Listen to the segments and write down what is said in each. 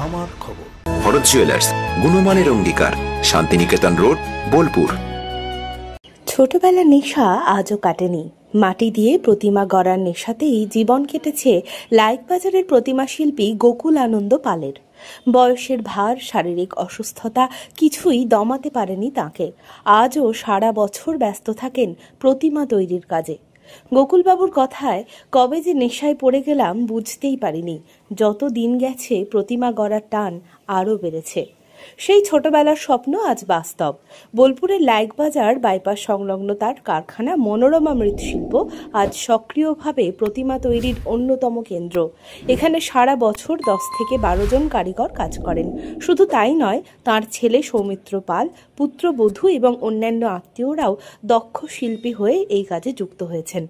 আমার খবর। ভরত জুয়েলার্স, গুণমানের অঙ্গীকার, শান্তিনিকেতন রোড, বোলপুর। ছোটবেলার নেশা আজও কাটেনি। মাটি দিয়ে প্রতিমা গড়ার নেশাতেই জীবন কেটেছে লাইকবাজারের প্রতিমা শিল্পী গোকুল আনন্দ পালের। বয়সের ভার, শারীরিক অসুস্থতা কিছুই দমাতে পারেনি তাঁকে। আজও সারা বছর ব্যস্ত থাকেন প্রতিমা তৈরির কাজে। গোকুলবাবুর কথায়, কবে যে নেশায় পড়ে গেলাম বুঝতেই পারিনি। যত দিন গেছে প্রতিমা গড়ার টান আরও বেড়েছে। সেই ছোটবেলার স্বপ্ন আজ বাস্তব। বোলপুরের লাইকবাজার বাইপাস সংলগ্ন তার কারখানা মনোরমা মৃৎশিল্প আজ সক্রিয়ভাবে প্রতিমা তৈরির অন্যতম কেন্দ্র। এখানে সারা বছর 10 থেকে 12 জন কারিগর কাজ করেন। শুধু তাই নয়, তার ছেলে সৌমিত্র পাল, পুত্রবধূ এবং অন্যান্য আত্মীয়রাও দক্ষ শিল্পী হয়ে এই কাজে যুক্ত হয়েছেন।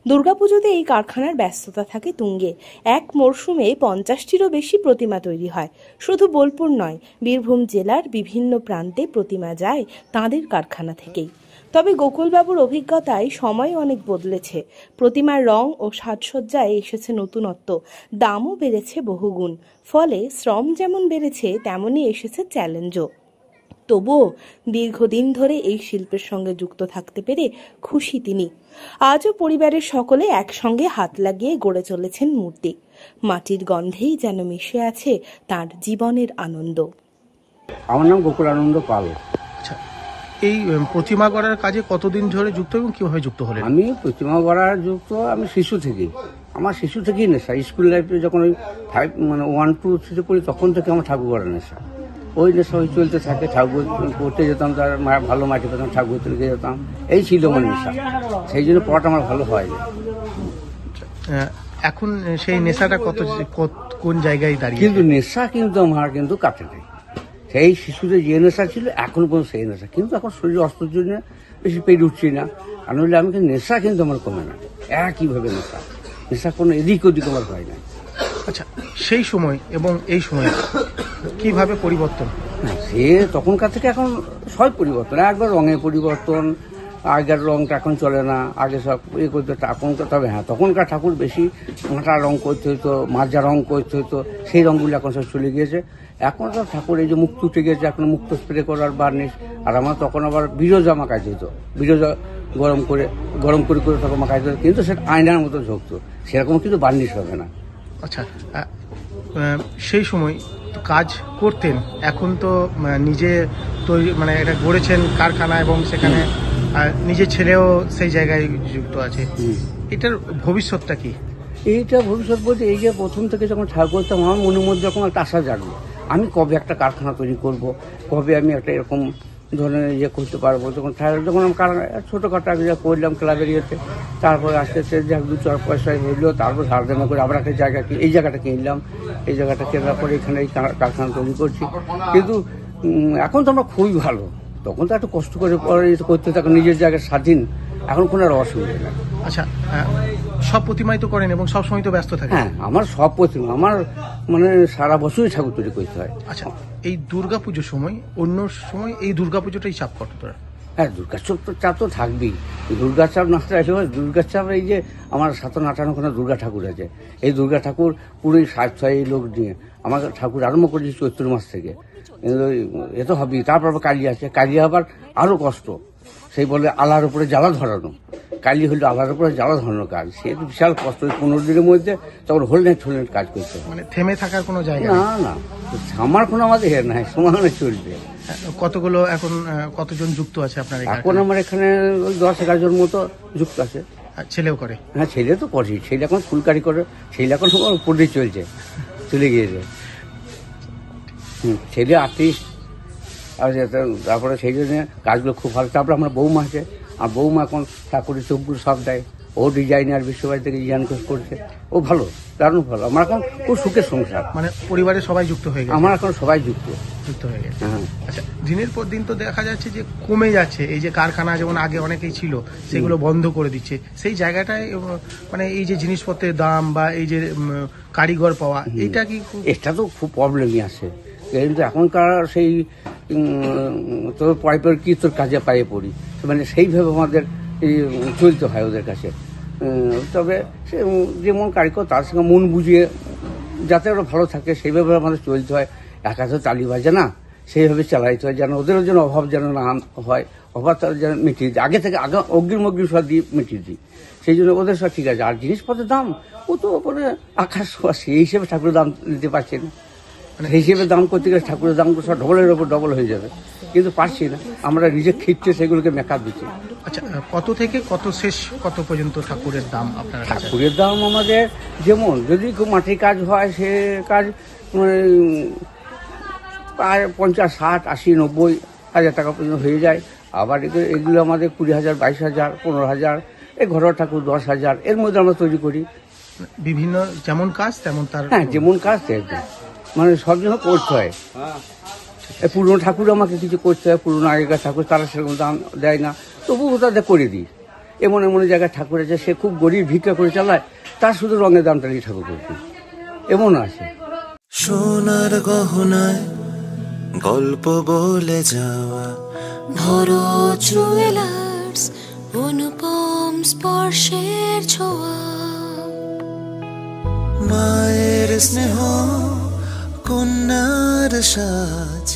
দুর্গাপুজোতে এই কারখানার ব্যস্ততা থাকে তুঙ্গে। এক মরশুমে 50টিরও বেশি প্রতিমা তৈরি হয়। শুধু বোলপুর নয়, বীরভূম জেলার বিভিন্ন প্রান্তে প্রতিমা যায় তাঁদের কারখানা থেকেই। তবে গোকুলবাবুর অভিজ্ঞতায় সময় অনেক বদলেছে। প্রতিমার রং ও সাজসজ্জায় এসেছে নতুনত্ব, দামও বেড়েছে বহুগুণ। ফলে শ্রম যেমন বেড়েছে, তেমনই এসেছে চ্যালেঞ্জও। তবুও দীর্ঘদিন ধরে এই শিল্পের সঙ্গে যুক্ত থাকতে পেরে খুশি তিনি। আজও পরিবারের সকলে একসঙ্গে হাত লাগিয়ে গড়ে চলেছেন মূর্তি। মাটির গন্ধেই যেন মিশে আছে তার জীবনের আনন্দ। আমার নাম গোকুল আনন্দ পাল। আচ্ছা, এই প্রতিমা গড়ার কাজে কতদিন ধরে যুক্ত এবং কিভাবে যুক্ত হলেন? আমি প্রতিমা গড়ার যুক্ত আমি শিশু থেকেই। আমার শিশু থেকেই নেশা। স্কুল লাইফে যখন ওই 1, 2, 3 পড়ি তখন থেকে আমার ঠাকুর গড়ার নেশা। ওই নেশা ওই চলতে থাকে। ঠাকুর পড়তে যেতাম, তার ভালো মাটি পেতাম, ঠাকুর তুলে যেতাম। এই ছিল আমার নেশা। সেই জন্য পড়াটা আমার ভালো হয়। এখন সেই নেশাটা কোন জায়গায় দাঁড়িয়ে? কিন্তু নেশা কিন্তু আমার কিন্তু কাটে নেই। সেই শিশুদের যে নেশা ছিল এখন পর্যন্ত সেই নেশা, কিন্তু এখন শরীর অস্ত্রের জন্য বেশি পেট উঠছি না। আর নইলে আমি কিন্তু নেশা কিন্তু আমার কমে না। একইভাবে নেশা কোনো এদিক ওদিক আমার হয় না। আচ্ছা, সেই সময় এবং এই সময় কিভাবে পরিবর্তন? সে তখনকার থেকে এখন সব পরিবর্তন। একবার রঙের পরিবর্তন, আগের রংটা এখন চলে না। আগে সব করতে এখনকার, তবে হ্যাঁ তখনকার ঠাকুর বেশি মাটা রং করতে হতো, মাজা রং করতে হতো। সেই রঙগুলো এখন সব চলে গিয়েছে। এখন তো ঠাকুর এই যে মুক্ত উঠে গেছে, এখন মুক্ত স্প্রে করার বার্নিশ। আর আমার তখন আবার বিরোজা মাখাইতে হতো। বিরোজা গরম করে তখন মাখাইতে হতো, কিন্তু সেটা আয়নার মতো ঝুঁকতো। সেরকম কিন্তু বার্নিশ হবে না। আচ্ছা, সেই সময় কাজ করতেন, এখন তো নিজে তৈরি এটা গড়েছেন কারখানা এবং সেখানে নিজের ছেলেও সেই জায়গায় যুক্ত আছে। এটার ভবিষ্যৎটা কি? এইটা ভবিষ্যৎ বলতে, এই যে প্রথম থেকে যখন ঠাকুর করতাম আমার মনের মধ্যে যখন একটা আশা জাগলো, আমি কবে একটা কারখানা তৈরি করব, কবে আমি একটা এরকম ধরনের ইয়ে করতে পারবো। যখন আমি ছোটোখাটো আগে যা করলাম ক্লাবের ইয়েতে, তারপরে আস্তে আস্তে যা 2-4 পয়সা হইলো, তারপর ধারদানা করে আবার একটা জায়গা এই জায়গাটা কিনলাম। এই জায়গাটা কেনার পরে এখানে এই কারখানা তৈরি করছি। কিন্তু এখন তো আমরা খুবই ভালো। তখন তো একটু কষ্ট করে করতে থাকো, নিজের জায়গায় স্বাধীন। এখন কোনো আর অসুবিধা নেই। আচ্ছা, সব প্রতিমাই তো করেন এবং সবসময় তো ব্যস্ত থাকে? হ্যাঁ, আমার সব প্রতিমা আমার সারা বছরই ঠাকুর তৈরি করতে হয়। আচ্ছা, এই দুর্গাপুজোর সময়, অন্য সময় এই দুর্গাপুজোটাই চাপ কত তোরা? হ্যাঁ, দুর্গাচাপ তো চাপ তো থাকবেই। দুর্গাচাপ না থাকলে দুর্গাচাপ, এই যে আমার 57-58 দুর্গা ঠাকুর আছে। এই দুর্গা ঠাকুর পুরোই 60 লোক নিয়ে আমার ঠাকুর আরম্ভ করেছি চৈত্র মাস থেকে। এ তো হবেই। তারপর আবার কালী আছে। কালী আবার আরো কষ্ট। সেই বলে আলার উপরে জ্বালা ধরানো। কালী হলো আলার উপরে জ্বালা ধরানোর কাজ। সে তো বিশাল কষ্ট। 15 দিনের মধ্যে তখন হোলনেট কাজ করতে হয়। থেমে থাকার কোনো জায়গা না, আমার কোনো আমাদের নাই, সমানে চলবে। কতগুলো এখন কতজন যুক্ত আছে আপনার? এখন আমার এখানে 10-11 জন মতো যুক্ত আছে। ছেলেও করে? হ্যাঁ, ছেলে তো করে। ছেলে এখন ফুলকারি করে। ছেলে এখন উপরে চলে গিয়েছে। ছেলে আর্টিস্ট। আর তারপরে সেই জন্য কাজগুলো খুব ভালো। তারপরে আমার বৌমা আছে। আর বৌমা এখন ঠাকুরের চোখগুলো সব দেয়। ও ডিজাইনার, বিশ্ববাড়ি থেকে ডিজাইন করছে। ও ভালো, দারুণ ভালো। আমার এখন খুব সুখের সংসার। পরিবারের সবাই যুক্ত হয়ে গেছে? আমার এখন সবাই যুক্ত হয়ে গেছে। আচ্ছা, দিনের পর দিন তো দেখা যাচ্ছে যে কমে যাচ্ছে। এই যে কারখানা যেমন আগে অনেকেই ছিল, সেগুলো বন্ধ করে দিচ্ছে। সেই জায়গাটায় এই যে জিনিসপত্রের দাম বা এই যে কারিগর পাওয়া, এটা কি? এটা তো খুব প্রবলেমই আছে। কিন্তু এখনকার সেই তোর পাইপের কি তোর কাজে পায়ে পড়ি, সেইভাবে আমাদের চলতে হয় ওদের কাছে। তবে সে যেমন কারিগর তার সঙ্গে মন বুঝিয়ে যাতে ওরা ভালো থাকে সেইভাবে আমাদের চলতে হয়। একা তো তালি বাজে না, সেইভাবে চালাইতে হয় যেন ওদেরও যেন অভাব যেন না হয়, অভাব তারা যেন মিটিয়ে দিই, আগে থেকে অগ্রিম সব দিয়ে মিটিয়ে দিই। সেই জন্য ওদের সব ঠিক আছে। আর জিনিসপত্রের দাম ও তো ওপরে আকাশ সেই হিসেবে ঠাকুরের দাম দিতে পারছি না, মানে সেই হিসেবে দাম করতে গেলে ঠাকুরের দাম সব ডবলের ওপর ডবল হয়ে যাবে, কিন্তু পারছি না। আমরা নিজে খিটছে সেগুলোকে মেকআপ দিচ্ছি। আচ্ছা, কত থেকে কত শেষ কত পর্যন্ত ঠাকুরের দাম আপনার কাছে? ঠাকুরের দাম আমাদের যেমন যদি খুব মাটির কাজ হয় সে কাজ মানে প্রায় 50, 60, 80, 90 হাজার টাকা পর্যন্ত হয়ে যায়। আবার এগুলো আমাদের 20,000, 22,000, 15,000, এই ঘরোয়া ঠাকুর 10,000 এর মধ্যে আমরা তৈরি করি। বিভিন্ন যেমন কাজ তেমন তার। হ্যাঁ, যেমন কাজ তেমন, মানে সব জন্য করতে হয়। পুরনো ঠাকুর আমাকে কিছু করতে হয়, পুরনো আগেকার ঠাকুর তারা সেরকম দাম দেয় না, তবুও তাদের করে দিই। এমন এমন জায়গায় ঠাকুর আছে সে খুব গরিব ভিক্ষা করে চালায়, তার শুধু রঙের দামটা নিয়ে ঠাকুর করতে, এমন আছে। সোনার গহনায় গল্প বলে যাওয়া ভরত জুয়েলার্স, অনুপম স্পর্শের ছোঁয়া, মায়ের স্নেহ কন্যার সাজ,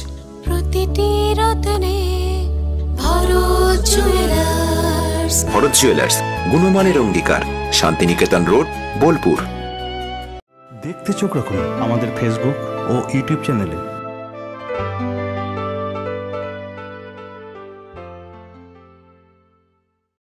প্রতিটি রতনে ভরত জুয়েলার্স। ভরত জুয়েলার্স, গুণমানের অঙ্গীকার, শান্তিনিকেতন রোড, বোলপুর। দেখতে চোখ রাখুন আমাদের ফেসবুক ও ইউটিউব চ্যানেলে।